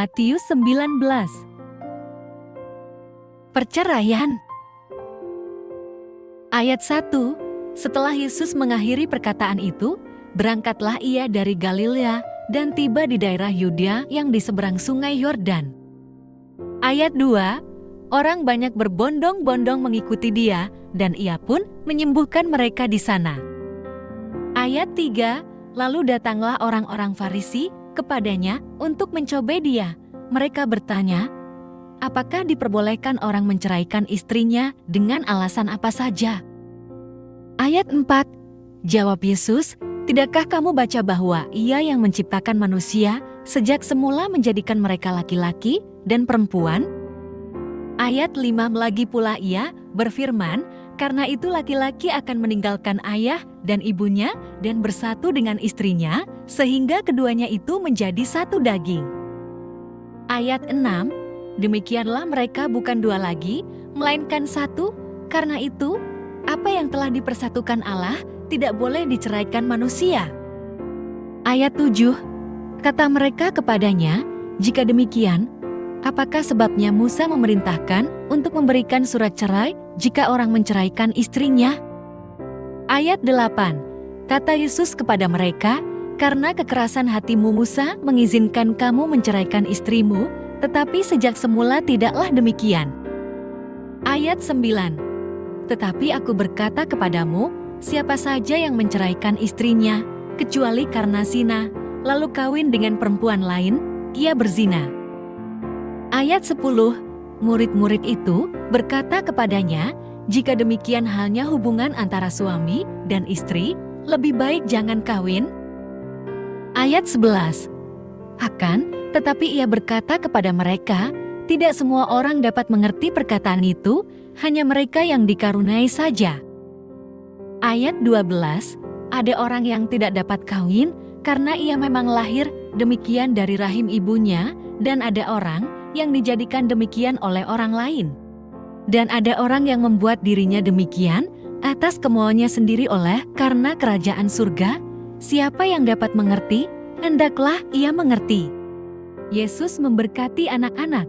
Matius 19. Perceraian. Ayat 1. Setelah Yesus mengakhiri perkataan itu, berangkatlah ia dari Galilea dan tiba di daerah Yudea yang di seberang sungai Yordan. Ayat 2. Orang banyak berbondong-bondong mengikuti dia, dan ia pun menyembuhkan mereka di sana. Ayat 3. Lalu datanglah orang-orang Farisi kepadanya untuk mencobai dia. Mereka bertanya, apakah diperbolehkan orang menceraikan istrinya dengan alasan apa saja? Ayat 4. Jawab Yesus, tidakkah kamu baca bahwa Ia yang menciptakan manusia sejak semula menjadikan mereka laki-laki dan perempuan? Ayat 5. Lagi pula Ia berfirman, karena itu laki-laki akan meninggalkan ayah dan ibunya dan bersatu dengan istrinya, sehingga keduanya itu menjadi satu daging. Ayat 6. Demikianlah mereka bukan dua lagi, melainkan satu, karena itu, apa yang telah dipersatukan Allah tidak boleh diceraikan manusia. Ayat 7. Kata mereka kepadanya, jika demikian, apakah sebabnya Musa memerintahkan untuk memberikan surat cerai jika orang menceraikan istrinya? Ayat 8. Kata Yesus kepada mereka, karena kekerasan hatimu Musa mengizinkan kamu menceraikan istrimu, tetapi sejak semula tidaklah demikian. Ayat 9. Tetapi aku berkata kepadamu, siapa saja yang menceraikan istrinya, kecuali karena zina, lalu kawin dengan perempuan lain, ia berzina. Ayat 10. Murid-murid itu berkata kepadanya, jika demikian halnya hubungan antara suami dan istri, lebih baik jangan kawin. Ayat 11. Tetapi ia berkata kepada mereka, tidak semua orang dapat mengerti perkataan itu, hanya mereka yang dikaruniai saja. Ayat 12. Ada orang yang tidak dapat kawin karena ia memang lahir demikian dari rahim ibunya, dan ada orang yang dijadikan demikian oleh orang lain. Dan ada orang yang membuat dirinya demikian atas kemauannya sendiri oleh karena kerajaan surga. Siapa yang dapat mengerti, hendaklah ia mengerti. Yesus memberkati anak-anak.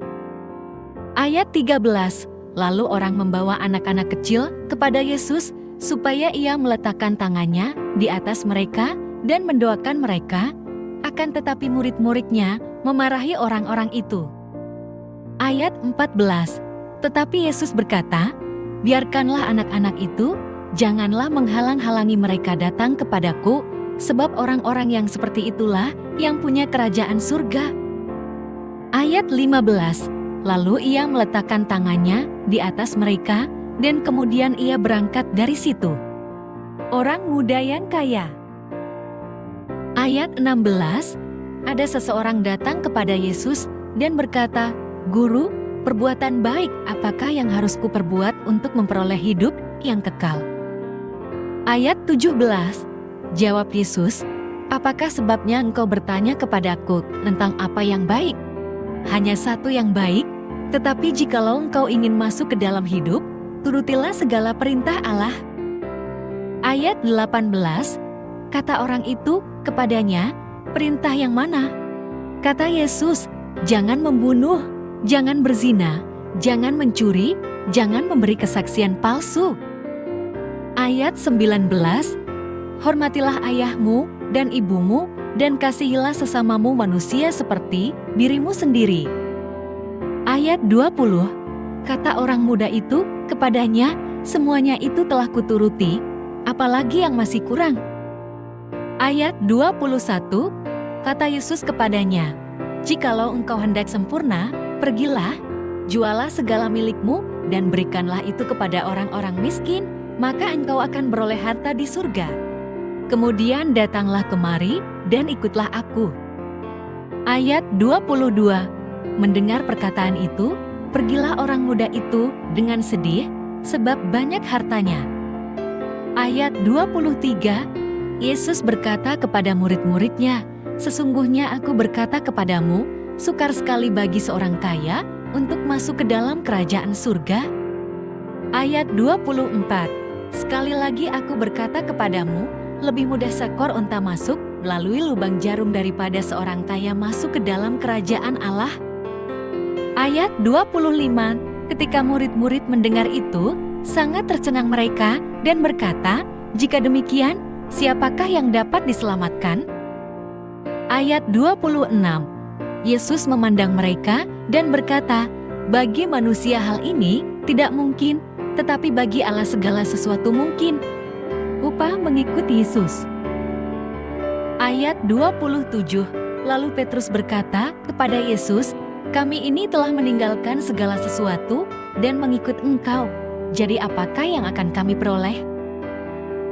Ayat 13. Lalu orang membawa anak-anak kecil kepada Yesus supaya ia meletakkan tangannya di atas mereka dan mendoakan mereka, akan tetapi murid-muridnya memarahi orang-orang itu. Ayat 14. Tetapi Yesus berkata, biarkanlah anak-anak itu, janganlah menghalang-halangi mereka datang kepadaku, sebab orang-orang yang seperti itulah yang punya kerajaan surga. Ayat 15. Lalu ia meletakkan tangannya di atas mereka, dan kemudian ia berangkat dari situ. Orang muda yang kaya. Ayat 16. Ada seseorang datang kepada Yesus dan berkata, Guru, perbuatan baik apakah yang harus kuperbuat untuk memperoleh hidup yang kekal? Ayat 17. Jawab Yesus, apakah sebabnya engkau bertanya kepadaku tentang apa yang baik? Hanya satu yang baik, tetapi jikalau engkau ingin masuk ke dalam hidup, turutilah segala perintah Allah. Ayat 18. Kata orang itu kepadanya, perintah yang mana? Kata Yesus, jangan membunuh, jangan berzina, jangan mencuri, jangan memberi kesaksian palsu. Ayat 19. Hormatilah ayahmu dan ibumu, dan kasihilah sesamamu manusia seperti dirimu sendiri. Ayat 20. Kata orang muda itu kepadanya, semuanya itu telah kuturuti, apalagi yang masih kurang? Ayat 21. Kata Yesus kepadanya, jikalau engkau hendak sempurna, pergilah, jualah segala milikmu, dan berikanlah itu kepada orang-orang miskin, maka engkau akan beroleh harta di surga. Kemudian datanglah kemari, dan ikutlah aku. Ayat 22. Mendengar perkataan itu, pergilah orang muda itu dengan sedih, sebab banyak hartanya. Ayat 23. Yesus berkata kepada murid-muridnya, sesungguhnya aku berkata kepadamu, sukar sekali bagi seorang kaya untuk masuk ke dalam kerajaan surga. Ayat 24. Sekali lagi aku berkata kepadamu, lebih mudah seekor unta masuk melalui lubang jarum daripada seorang kaya masuk ke dalam kerajaan Allah? Ayat 25, ketika murid-murid mendengar itu, sangat tercengang mereka dan berkata, "Jika demikian, siapakah yang dapat diselamatkan?" Ayat 26, Yesus memandang mereka dan berkata, "Bagi manusia hal ini tidak mungkin, tetapi bagi Allah segala sesuatu mungkin." Upah mengikuti Yesus. Ayat 27, lalu Petrus berkata kepada Yesus, "Kami ini telah meninggalkan segala sesuatu dan mengikut Engkau. Jadi apakah yang akan kami peroleh?"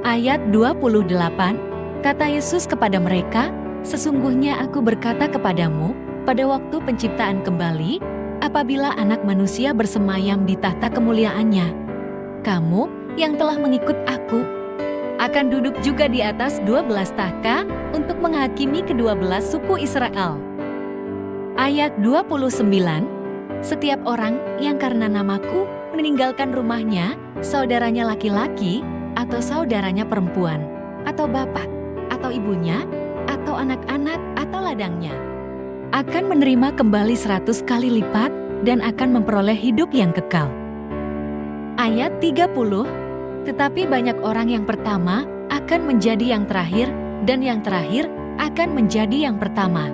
Ayat 28, kata Yesus kepada mereka, "Sesungguhnya aku berkata kepadamu, pada waktu penciptaan kembali, apabila Anak Manusia bersemayam di tahta kemuliaannya, kamu yang telah mengikut aku akan duduk juga di atas 12 tahta untuk menghakimi ke-12 suku Israel." Ayat 29, setiap orang yang karena namaku meninggalkan rumahnya, saudaranya laki-laki, atau saudaranya perempuan, atau bapak, atau ibunya, atau anak-anak, atau ladangnya, akan menerima kembali 100 kali lipat dan akan memperoleh hidup yang kekal. Ayat 30, tetapi banyak orang yang pertama akan menjadi yang terakhir, dan yang terakhir akan menjadi yang pertama.